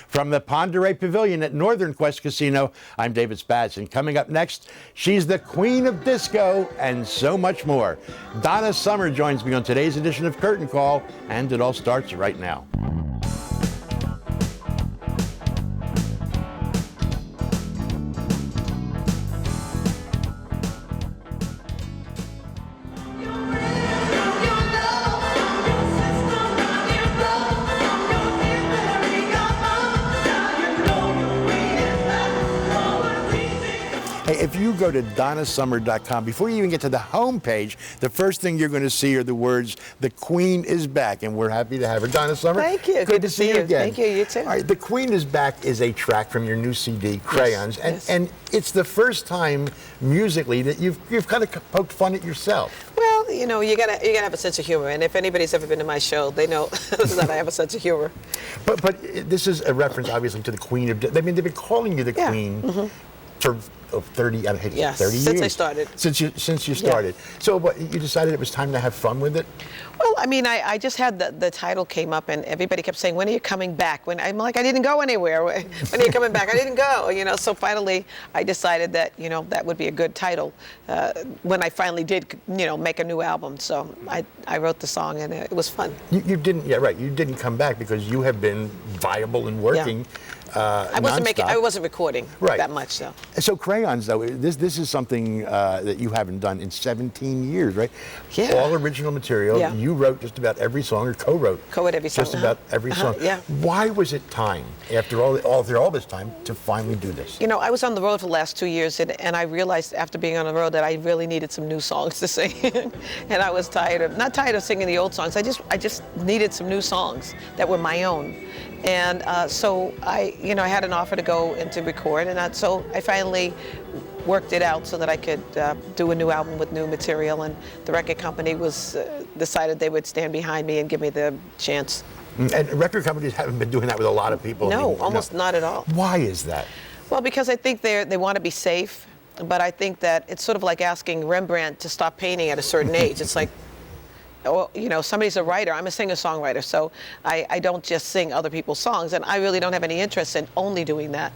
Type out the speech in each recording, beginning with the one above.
From the Ponderay Pavilion at Northern Quest Casino, I'm David Spatz, and coming up next, she's the queen of disco and so much more. Donna Summer joins me on today's edition of Curtain Call, and it all starts right now. If you go to donnasummer.com, before you even get to the homepage, the first thing you're going to see are the words, "The Queen is back," and we're happy to have her. Donna Summer. Thank you. Good to see you again. Thank you. You too. All right, "The Queen is Back" is a track from your new CD, Crayons, yes. and it's the first time musically that you've kind of poked fun at yourself. Well, you know, you gotta have a sense of humor, and if anybody's ever been to my show, they know that I have a sense of humor. But this is a reference, obviously, to the Queen of. I mean, they've been calling you the Queen. For 30, I hate Yes, 30 years. since I started. Since you started. Yeah. So what, you decided it was time to have fun with it? Well, I mean, I just had the title came up, and everybody kept saying, "When are you coming back?" When I'm like, I didn't go anywhere. When are you coming back? I didn't go. You know. So finally, I decided that that would be a good title. When I finally did, make a new album. So I wrote the song, and it was fun. You didn't. Yeah, right. You didn't come back because you have been viable and working. Yeah. I wasn't recording that much, though. So Crayons, though, this is something that you haven't done in 17 years, right? Yeah. All original material. Yeah. You wrote just about every song, or co-wrote every song. Just about every song. Yeah. Why was it time, after all this time, to finally do this? I was on the road for the last 2 years, and I realized after being on the road that I really needed some new songs to sing, and I was not tired of singing the old songs. I just needed some new songs that were my own. And so I had an offer to go and to record, and so I finally worked it out so that I could do a new album with new material, and the record company decided they would stand behind me and give me the chance. And record companies haven't been doing that with a lot of people. No, almost not at all. Why is that? Well, because I think they want to be safe, but I think that it's sort of like asking Rembrandt to stop painting at a certain age. It's like, somebody's a writer. I'm a singer-songwriter, so I don't just sing other people's songs, and I really don't have any interest in only doing that.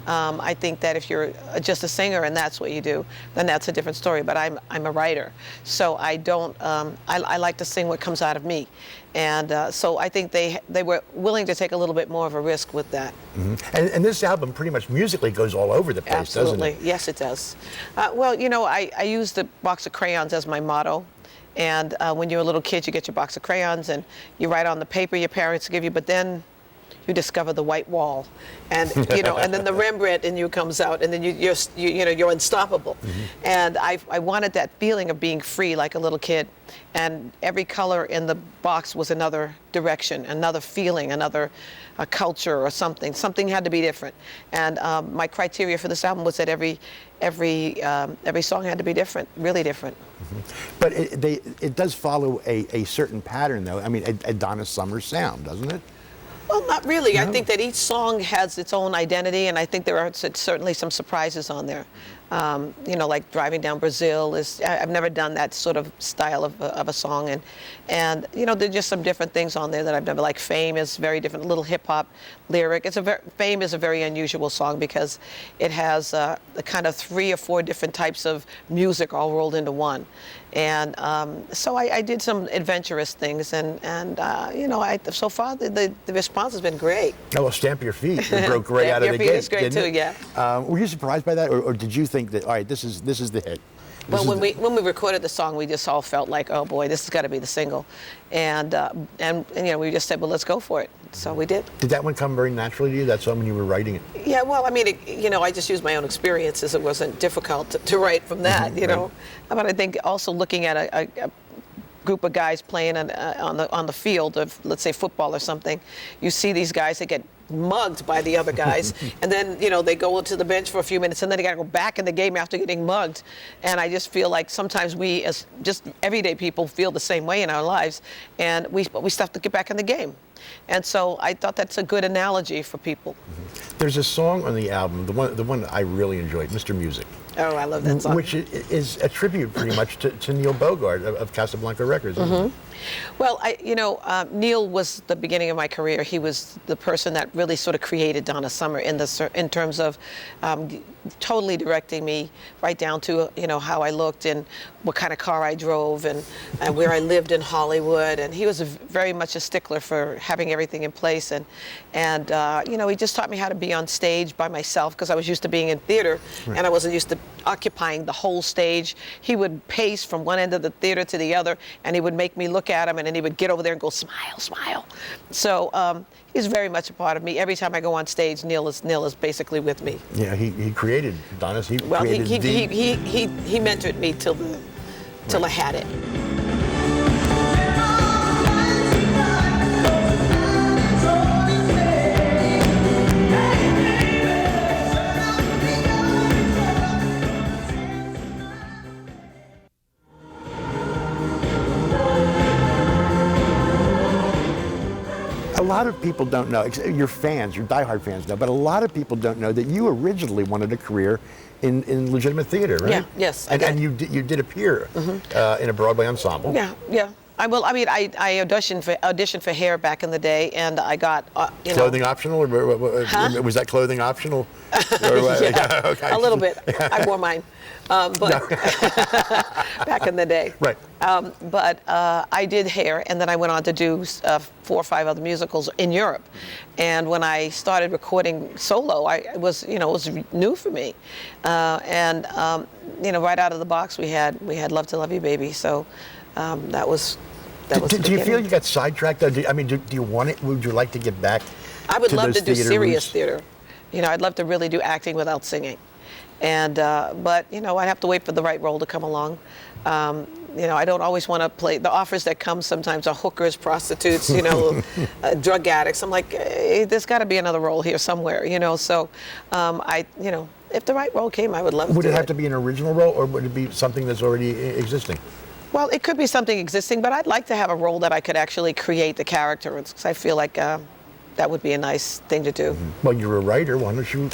I think that if you're just a singer and that's what you do, then that's a different story. But I'm a writer, so I don't. I like to sing what comes out of me, and so I think they were willing to take a little bit more of a risk with that. Mm-hmm. And this album pretty much musically goes all over the place, Absolutely. doesn't it? Yes, it does. Well, I use the box of crayons as my motto. And when you're a little kid, you get your box of crayons and you write on the paper your parents give you, but then you discover the white wall, and and then the Rembrandt in you comes out, and then you're unstoppable. Mm-hmm. And I wanted that feeling of being free like a little kid, and every color in the box was another direction, another feeling, another culture or something. Something had to be different, and my criteria for this album was that every song had to be different, really different. Mm-hmm. But it does follow a certain pattern, though. I mean, a Donna Summer sound, doesn't it? Well, not really. No. I think that each song has its own identity, and I think there are certainly some surprises on there. Like Driving Down Brazil I've never done that sort of style of a song, and there's just some different things on there that I've never, like Fame is very different, little hip hop lyric. Fame is a very unusual song because it has a kind of 3 or 4 different types of music all rolled into one. And so I did some adventurous things, and so far the response has been great. Oh, well, Stamp Your Feet. You broke right out of the gate. Stamp Your Feet is great too, yeah. Were you surprised by that, or did you think that, all right, this is the hit? Well, when we recorded the song, we just all felt like, oh boy, this has got to be the single, and we just said, well, let's go for it. So we did. Did that one come very naturally to you? That song when you were writing it? Yeah, well, I mean, I just used my own experiences. It wasn't difficult to write from that, Right. But I think also looking at a group of guys playing on the field of, let's say, football or something, you see these guys that get mugged by the other guys, and then they go to the bench for a few minutes, and then they got to go back in the game after getting mugged. And I just feel like sometimes we, as just everyday people, feel the same way in our lives, and we still have to get back in the game. And so I thought that's a good analogy for people. Mm-hmm. There's a song on the album, the one I really enjoyed, Mr. Music. Oh, I love that song. Which is a tribute pretty much to Neil Bogart of Casablanca Records. Mm-hmm. Well, Neil was the beginning of my career. He was the person that really sort of created Donna Summer in terms of totally directing me right down to how I looked and what kind of car I drove and where I lived in Hollywood. And he was very much a stickler for having everything in place. And he just taught me how to be on stage by myself because I was used to being in theater, right, and I wasn't used to occupying the whole stage. He would pace from one end of the theater to the other, and he would make me look at him, and then he would get over there and go, smile, smile. So he's very much a part of me. Every time I go on stage, Neil is basically with me. Yeah, he created Donna. He mentored me till I had it. A lot of people don't know, your fans, your diehard fans know, but a lot of people don't know that you originally wanted a career in legitimate theater, right? Yeah, yes. And you did appear in a Broadway ensemble. Yeah, yeah. I auditioned for Hair back in the day, and I got clothing optional, or was that clothing optional? Yeah, okay. A little bit. I wore mine, but back in the day. Right. But I did Hair, and then I went on to do 4 or 5 other musicals in Europe. And when I started recording solo, it was new for me. Right out of the box, we had Love to Love You, Baby. So that was. Do you feel you got sidetracked? Do you want it? Would you like to get back? I would love to do serious roots? theater. I'd love to really do acting without singing. And but I'd have to wait for the right role to come along. I don't always want to play. The offers that come sometimes are hookers, prostitutes, drug addicts. I'm like, hey, there's got to be another role here somewhere, So if the right role came, I would love to. Would it have to be an original role, or would it be something that's already existing? Well, it could be something existing, but I'd like to have a role that I could actually create the character, because I feel like that would be a nice thing to do. Well, you're a writer. Why don't you?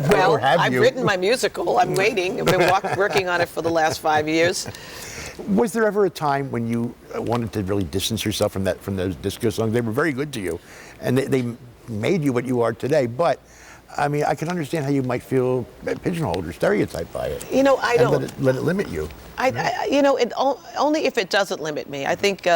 Well, I've written my musical. I'm waiting. I've been working on it for the last 5 years. Was there ever a time when you wanted to really distance yourself from those disco songs? They were very good to you, and they made you what you are today. But I can understand how you might feel pigeonholed or stereotyped by it. I don't let it limit you. Only if it doesn't limit me. I think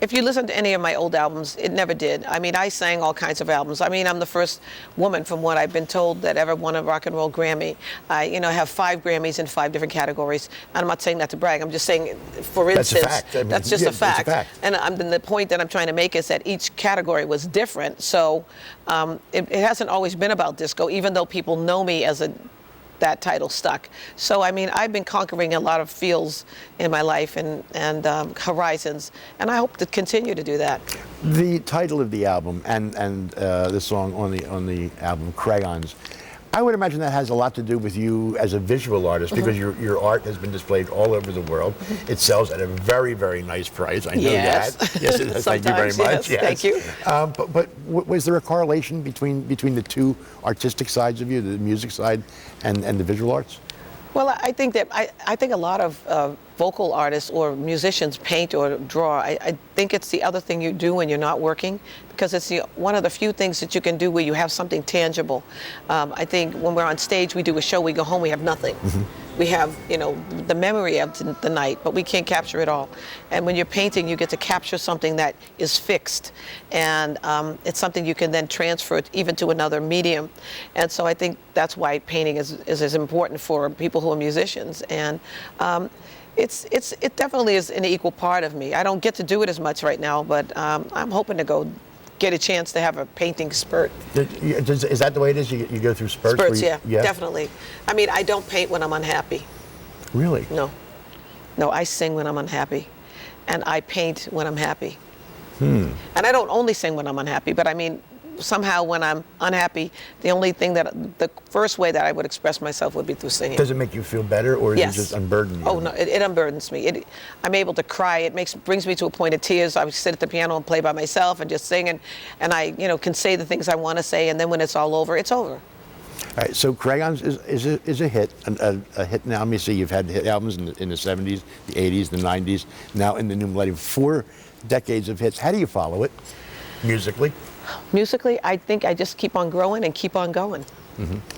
if you listen to any of my old albums, it never did. I sang all kinds of albums. I'm the first woman, from what I've been told, that ever won a rock and roll Grammy. I have 5 Grammys in 5 different categories. And I'm not saying that to brag. I'm just saying, for instance, that's a fact. That's just a fact. It's a fact. And the point that I'm trying to make is that each category was different. So it hasn't always been about disco, even though people know me as that title stuck. So I've been conquering a lot of fields in my life and horizons, and I hope to continue to do that. The title of the album and the song on the album, Crayons, I would imagine that has a lot to do with you as a visual artist, because your art has been displayed all over the world. It sells at a very, very nice price. I know that. Yes, it does. Thank you very much. Yes. Thank you. But was there a correlation between the two artistic sides of you, the music side and the visual arts? Well, I think a lot of vocal artists or musicians paint or draw. I think it's the other thing you do when you're not working, because it's one of the few things that you can do where you have something tangible. I think when we're on stage, we do a show, we go home, we have nothing. We have, the memory of the night, but we can't capture it all. And when you're painting, you get to capture something that is fixed, and it's something you can then transfer even to another medium. And so I think that's why painting is as important for people who are musicians. And it definitely is an equal part of me. I don't get to do it as much right now, but I'm hoping to get a chance to have a painting spurt. Is that the way it is? You go through spurts? Spurts, yeah, definitely. I don't paint when I'm unhappy. Really? No, I sing when I'm unhappy, and I paint when I'm happy. And I don't only sing when I'm unhappy, but somehow when I'm unhappy, the first way that I would express myself would be through singing. Does it make you feel better, or Yes. does it just unburden you? Oh no, it unburdens me. I'm able to cry. It brings me to a point of tears. I would sit at the piano and play by myself and just sing, and I can say the things I want to say, and then when it's all over, it's over. All right, so Crayons is a hit, a hit now. Let me see, you've had hit albums in the 70s, the 80s, the 90s, now in the new millennium. 4 decades of hits. How do you follow it musically? Musically, I think I just keep on growing and keep on going.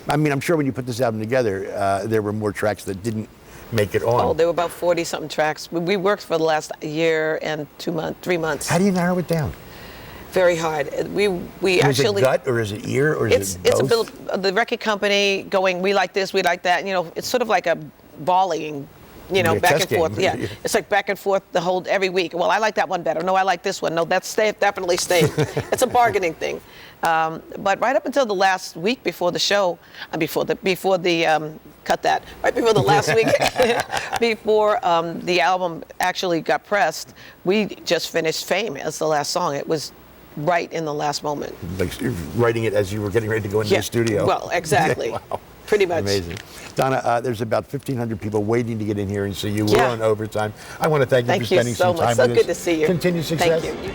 I mean, I'm sure when you put this album together, there were more tracks that didn't make it on. Oh, there were about 40-something tracks. We worked for the last year and 3 months. How do you narrow it down? Very hard. We actually. Is it gut or is it ear or is it both? It's a bit of the record company going, we like this, we like that. And, you know, it's sort of like a volleying, you know, Yeah, back test and forth. game. Yeah, it's like back and forth every week. Well, I like that one better. No, I like this one. No, that definitely stayed. It's a bargaining thing. But right up until the last week before the show, cut that. Right before the last week, before the album actually got pressed, we just finished Fame as the last song. It was right in the last moment. Like you're writing it as you were getting ready to go into the studio. Well, exactly. Wow. Pretty much. Amazing. Donna, there's about 1,500 people waiting to get in here and see you. We're Yeah. on overtime. I want to thank you for spending so some time much. with us. So good to see you. Continued success. Thank you.